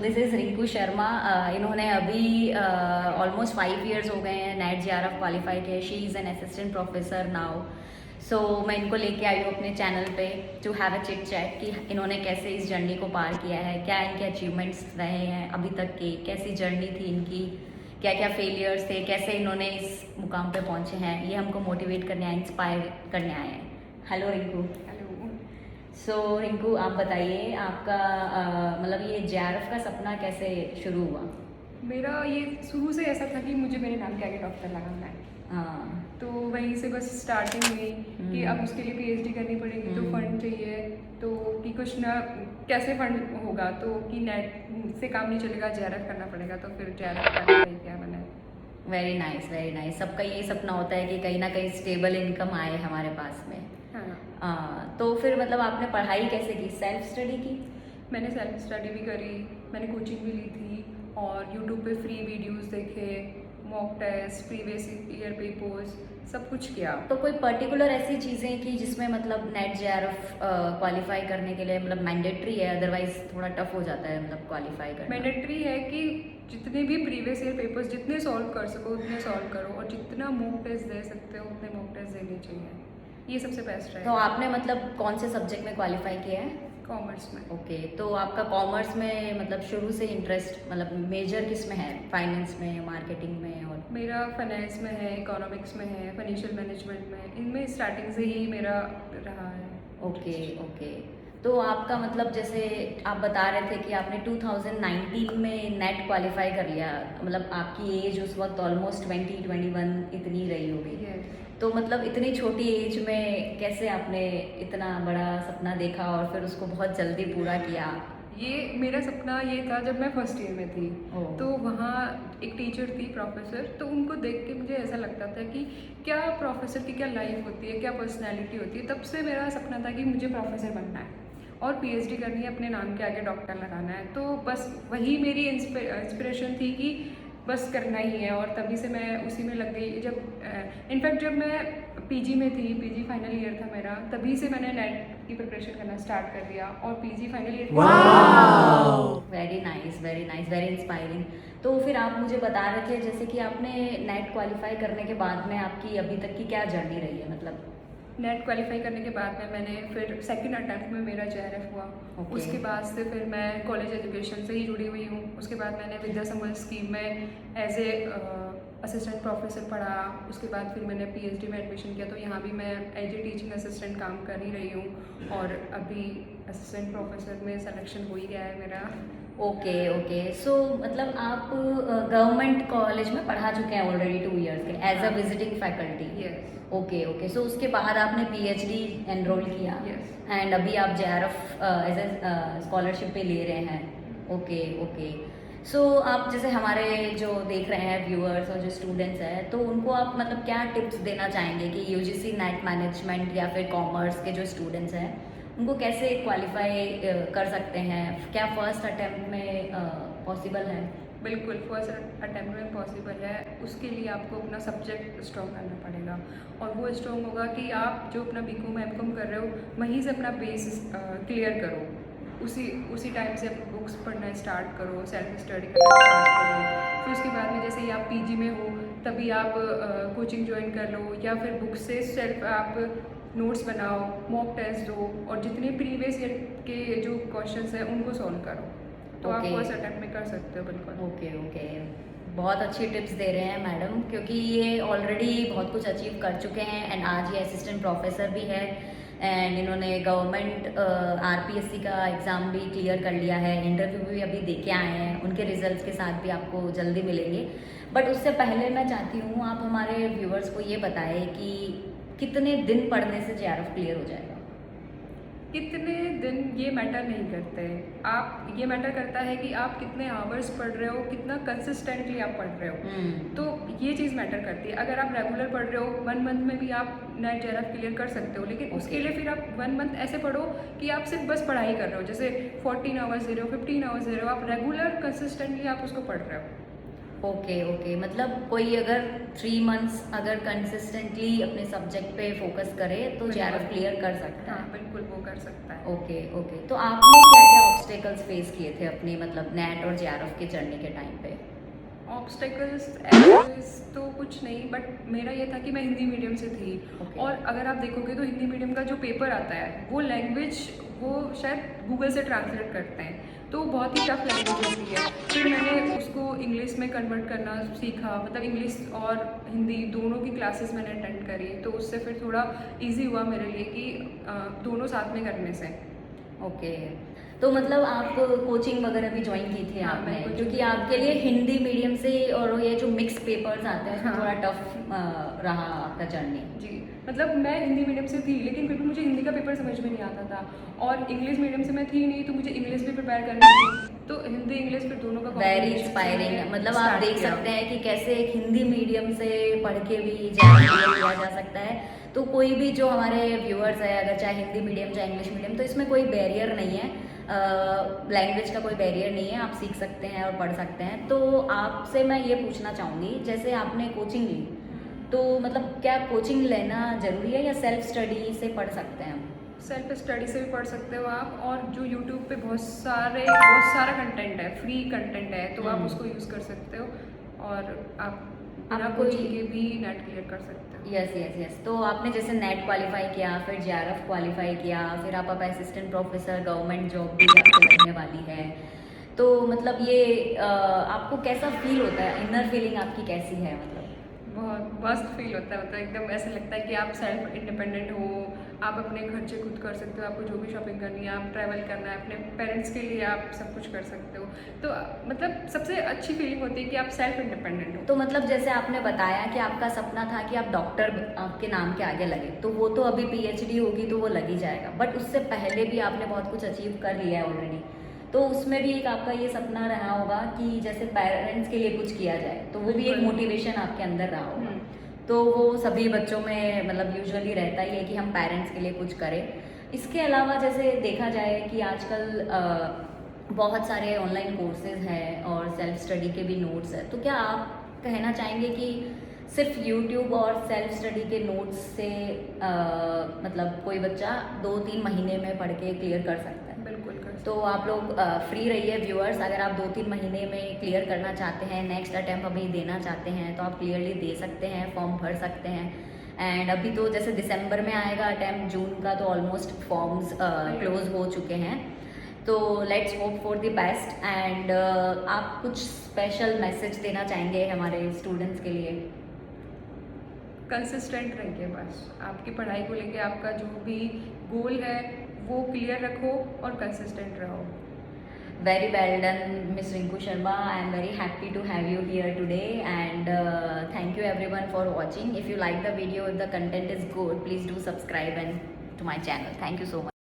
This is Rinku Sharma. इन्होंने अभी almost 5 years हो गए हैं नेट जेआरएफ क्वालिफाई किए। She is an assistant professor now. So मैं इनको लेके आई हूँ अपने चैनल पे to have a chit chat कि इन्होंने कैसे इस जर्नी को पार किया है, क्या इनके अचीवमेंट्स रहे हैं अभी तक के, कैसी जर्नी थी इनकी, क्या क्या फेलियर्स थे, कैसे इन्होंने इस मुकाम पे पहुँचे हैं। ये हमको मोटिवेट करने आए, इंस्पायर करने आए हैं। हेलो रिंकू। हेलो। सो रिंकू, आप बताइए आपका मतलब ये जेआरएफ का सपना कैसे शुरू हुआ? मेरा ये शुरू से ऐसा था कि मुझे मेरे नाम के आगे डॉक्टर लगाना है। हाँ। तो वहीं से बस स्टार्टिंग हुई कि अब उसके लिए पीएचडी करनी पड़ेगी तो फंड चाहिए। तो कि कुछ ना कैसे फंड होगा, तो कि नेट से काम नहीं चलेगा, जेआरएफ करना पड़ेगा। तो फिर जेआरएफ क्वालिफाई किया मैंने। Very nice, very nice. सबका यही सपना होता है कि कहीं ना कहीं स्टेबल इनकम आए हमारे पास में। हाँ, तो फिर मतलब आपने पढ़ाई कैसे की? सेल्फ स्टडी की? मैंने सेल्फ स्टडी भी करी, मैंने कोचिंग भी ली थी और यूट्यूब पे फ्री वीडियोस देखे, mock test, previous year papers, सब कुछ किया। तो कोई पर्टिकुलर ऐसी चीज़ें की जिसमें मतलब नेट जेआरएफ क्वालिफाई करने के लिए मतलब मैंडेटरी है, अदरवाइज थोड़ा टफ हो जाता है मतलब क्वालिफाई करना? मैंडेटरी है कि जितने भी प्रीवियस ईयर पेपर्स जितने सॉल्व कर सको उतने सॉल्व करो, और जितना मॉक टेस्ट दे सकते हो उतने मॉक टेस्ट देने चाहिए। ये सबसे बेस्ट है। तो आपने मतलब कौन से सब्जेक्ट में क्वालिफाई किया है? कॉमर्स में। ओके, तो आपका कॉमर्स में मतलब शुरू से इंटरेस्ट मतलब मेजर किस में है? फाइनेंस में, मार्केटिंग में? और मेरा फाइनेंस में है, इकोनॉमिक्स में है, फाइनेंशियल मैनेजमेंट में, इनमें स्टार्टिंग से ही मेरा रहा है। Okay okay. तो आपका मतलब जैसे आप बता रहे थे कि आपने 2019 में नेट क्वालिफाई कर लिया, मतलब आपकी एज उस वक्त ऑलमोस्ट 20-21 इतनी रही होगी। Yes. तो मतलब इतनी छोटी एज में कैसे आपने इतना बड़ा सपना देखा और फिर उसको बहुत जल्दी पूरा किया? ये मेरा सपना ये था जब मैं फर्स्ट ईयर में थी। ओह। तो वहाँ एक टीचर थी, प्रोफेसर, तो उनको देख के मुझे ऐसा लगता था कि क्या प्रोफेसर की क्या लाइफ होती है, क्या पर्सनैलिटी होती है। तब से मेरा सपना था कि मुझे प्रोफेसर बनना है और पीएचडी करनी है, अपने नाम के आगे डॉक्टर लगाना है। तो बस वही मेरी इंस्पिरेशन थी कि बस करना ही है, और तभी से मैं उसी में लग गई। जब इनफैक्ट जब मैं पीजी में थी, पीजी फाइनल ईयर था मेरा, तभी से मैंने नेट की प्रिपरेशन करना स्टार्ट कर दिया और PG final year. Very nice, very nice, very inspiring. तो फिर आप मुझे बता रहे थे जैसे कि आपने नेट क्वालिफाई करने के बाद में आपकी अभी तक की क्या जर्नी रही है मतलब? नेट क्वालिफाई करने के बाद में मैंने फिर सेकंड अटेम्प्ट में मेरा जेआरएफ हुआ। Okay. उसके बाद से फिर मैं कॉलेज एजुकेशन से ही जुड़ी हुई हूँ। उसके बाद मैंने विद्या संबल स्कीम में एज ए असिस्टेंट प्रोफेसर पढ़ा। उसके बाद फिर मैंने पीएचडी में एडमिशन किया, तो यहाँ भी मैं एज ए टीचिंग असिस्टेंट काम कर ही रही हूँ और अभी असिस्टेंट प्रोफेसर में सिलेक्शन हो ही गया है मेरा। Okay okay. सो मतलब आप गवर्नमेंट कॉलेज में पढ़ा चुके हैं ऑलरेडी 2 इयर्स के as a visiting faculty? Yes. Okay okay. So उसके बाद आपने पीएचडी एनरोल किया Yes. एंड अभी आप जेआरएफ एज ए स्कॉलरशिप पे ले रहे हैं। Okay okay. सो आप जैसे हमारे जो देख रहे हैं व्यूअर्स और जो स्टूडेंट्स हैं, तो उनको आप मतलब क्या टिप्स देना चाहेंगे कि यूजीसी नेट मैनेजमेंट या फिर कॉमर्स के जो स्टूडेंट्स हैं उनको कैसे क्वालिफाई कर सकते हैं? क्या फर्स्ट अटेम्प्ट में पॉसिबल है? बिल्कुल, फर्स्ट अटेम्प्ट में पॉसिबल है। उसके लिए आपको अपना सब्जेक्ट स्ट्रॉन्ग करना पड़ेगा, और वो स्ट्रॉन्ग होगा कि आप जो अपना बीकॉम एमकॉम कर रहे हो वहीं से अपना बेस क्लियर करो। उसी टाइम से आप बुक्स पढ़ना स्टार्ट करो, सेल्फ स्टडी करना स्टार्ट करो। फिर उसके बाद में जैसे ही आप पीजी में हो तभी आप कोचिंग ज्वाइन कर लो, या फिर बुक से सेल्फ आप नोट्स बनाओ, मॉक टेस्ट दो, और जितने प्रीवियस ईयर के जो क्वेश्चंस हैं उनको सॉल्व करो। तो आप Okay. फर्स्ट अटेम्प्ट में कर सकते हो। बिल्कुल। Okay okay. बहुत अच्छी टिप्स दे रहे हैं मैडम, क्योंकि ये ऑलरेडी बहुत कुछ अचीव कर चुके हैं एंड आज ये असिस्टेंट प्रोफेसर भी है एंड इन्होंने गवर्नमेंट आरपीएससी का एग्ज़ाम भी क्लियर कर लिया है, इंटरव्यू भी अभी दे के आए हैं, उनके रिजल्ट्स के साथ भी आपको जल्दी मिलेंगे। बट उससे पहले मैं चाहती हूँ आप हमारे व्यूअर्स को ये बताएं कि कितने दिन पढ़ने से जेआरएफ क्लियर हो जाएगा? कितने दिन ये मैटर नहीं करते। आप ये मैटर करता है कि आप कितने आवर्स पढ़ रहे हो, कितना कंसिस्टेंटली आप पढ़ रहे हो। तो ये चीज़ मैटर करती है। अगर आप रेगुलर पढ़ रहे हो 1 मंथ में भी आप नेट जेआरएफ क्लियर कर सकते हो, लेकिन उसके लिए फिर आप 1 मंथ ऐसे पढ़ो कि आप सिर्फ बस पढ़ाई कर रहे हो। जैसे 14 आवर्स दे रहे हो, 15 आवर्स दे रहे हो, आप रेगुलर कंसिस्टेंटली आप उसको पढ़ रहे हो। ओके ओके, मतलब कोई अगर 3 मंथ्स अगर कंसिस्टेंटली अपने सब्जेक्ट पे फोकस करे तो बिल्कुल। जेआरएफ क्लियर कर सकता हाँ है। बिल्कुल, वो कर सकता है। ओके ओके, तो आपने क्या क्या ऑब्स्टेकल्स फेस किए थे अपनी मतलब नेट और जेआरएफ के जर्नी के टाइम पे? ऑब्स्टेकल्स ऐसे तो कुछ नहीं, बट मेरा ये था कि मैं हिंदी मीडियम से थी। Okay. और अगर आप देखोगे तो हिंदी मीडियम का जो पेपर आता है वो लैंग्वेज वो शायद गूगल से ट्रांसलेट करते हैं, तो बहुत ही टफ लैंग्वेज होती है। फिर मैंने उसको इंग्लिश में कन्वर्ट करना सीखा, मतलब इंग्लिश और हिंदी दोनों की क्लासेस मैंने अटेंड करी, तो उससे फिर थोड़ा इजी हुआ मेरे लिए कि दोनों साथ में करने से। ओके, तो मतलब आप कोचिंग वगैरह भी ज्वाइन की थी हाँ, आपने, मैं coaching क्योंकि join आपके की लिए थी। हिंदी मीडियम से और ये जो मिक्स पेपर्स आते हैं उसमें हाँ। थोड़ा टफ रहा आपका जर्नी। जी, मतलब मैं हिंदी मीडियम से थी, लेकिन फिर भी मुझे हिंदी का पेपर समझ में नहीं आता था, और इंग्लिश मीडियम से मैं थी नहीं, तो मुझे इंग्लिश भी प्रिपेयर करनी थी, तो हिंदी इंग्लिश फिर दोनों का वेरी combination से इंस्पायरिंग, मैंने मतलब आप start देख किया। सकते हैं कि कैसे एक हिंदी मीडियम से पढ़ के भी जेआरएफ क्लियर किया जा सकता है। तो कोई भी जो हमारे व्यूअर्स है, अगर चाहे हिंदी मीडियम चाहे इंग्लिश मीडियम, तो इसमें कोई बैरियर नहीं है, लैंग्वेज का कोई बैरियर नहीं है, आप सीख सकते हैं और पढ़ सकते हैं। तो आपसे मैं ये पूछना चाहूँगी, जैसे आपने कोचिंग ली, तो मतलब क्या कोचिंग लेना ज़रूरी है या सेल्फ स्टडी से पढ़ सकते हैं हम? सेल्फ स्टडी से भी पढ़ सकते हो आप, और जो यूट्यूब पे बहुत सारा कंटेंट है, फ्री कंटेंट है, तो आप उसको यूज़ कर सकते हो, और आप बिना आप कोई- कोचिंग के भी नेट क्लियर कर सकते हो। यस यस यस, तो आपने जैसे नेट क्वालिफाई किया, फिर जेआरएफ क्वालिफाई किया, फिर आप असिस्टेंट प्रोफेसर गवर्नमेंट जॉब भी आपको लगने वाली है, तो मतलब ये आपको कैसा फील होता है, इनर फीलिंग आपकी कैसी है मतलब? बहुत मस्त फील होता है, मतलब एकदम ऐसा लगता है कि आप सेल्फ इंडिपेंडेंट हो, आप अपने खर्चे खुद कर सकते हो, आपको जो भी शॉपिंग करनी है, आप ट्रैवल करना है, अपने पेरेंट्स के लिए आप सब कुछ कर सकते हो, तो मतलब सबसे अच्छी फीलिंग होती है कि आप सेल्फ इंडिपेंडेंट हो। तो मतलब जैसे आपने बताया कि आपका सपना था कि आप डॉक्टर आपके नाम के आगे लगे, तो वो तो अभी पीएचडी होगी तो वो लग ही जाएगा, बट उससे पहले भी आपने बहुत कुछ अचीव कर लिया है ऑलरेडी, तो उसमें भी एक आपका ये सपना रहा होगा कि जैसे पेरेंट्स के लिए कुछ किया जाए, तो वो भी एक बिल्कुल। मोटिवेशन आपके अंदर रहा होगा। तो वो सभी बच्चों में मतलब यूजुअली रहता ही है कि हम पेरेंट्स के लिए कुछ करें। इसके अलावा जैसे देखा जाए कि आजकल बहुत सारे ऑनलाइन कोर्सेज हैं और सेल्फ स्टडी के भी नोट्स हैं, तो क्या आप कहना चाहेंगे कि सिर्फ यूट्यूब और सेल्फ स्टडी के नोट्स से मतलब कोई बच्चा 2-3 महीने में पढ़ के क्लियर कर सकता है? बिल्कुल कर सकते तो आप लोग फ्री रहिए व्यूअर्स, अगर आप 2-3 महीने में क्लियर करना चाहते हैं, नेक्स्ट अटैम्प्ट अभी देना चाहते हैं, तो आप क्लियरली दे सकते हैं, फॉर्म भर सकते हैं। एंड अभी तो जैसे दिसंबर में आएगा अटैम्प्ट, जून का तो ऑलमोस्ट फॉर्म्स क्लोज हो चुके हैं, तो let's hope for the best. And आप कुछ स्पेशल मैसेज देना चाहेंगे हमारे स्टूडेंट्स के लिए? कंसिस्टेंट रहिए, बस आपकी पढ़ाई को लेके आपका जो भी गोल है वो क्लियर रखो और कंसिस्टेंट रहो। Very well done, Miss Rinku Sharma. I am very happy to have you here today, and thank you everyone for watching. If you like the video, if the content is good, please do subscribe and to my channel. Thank you so much.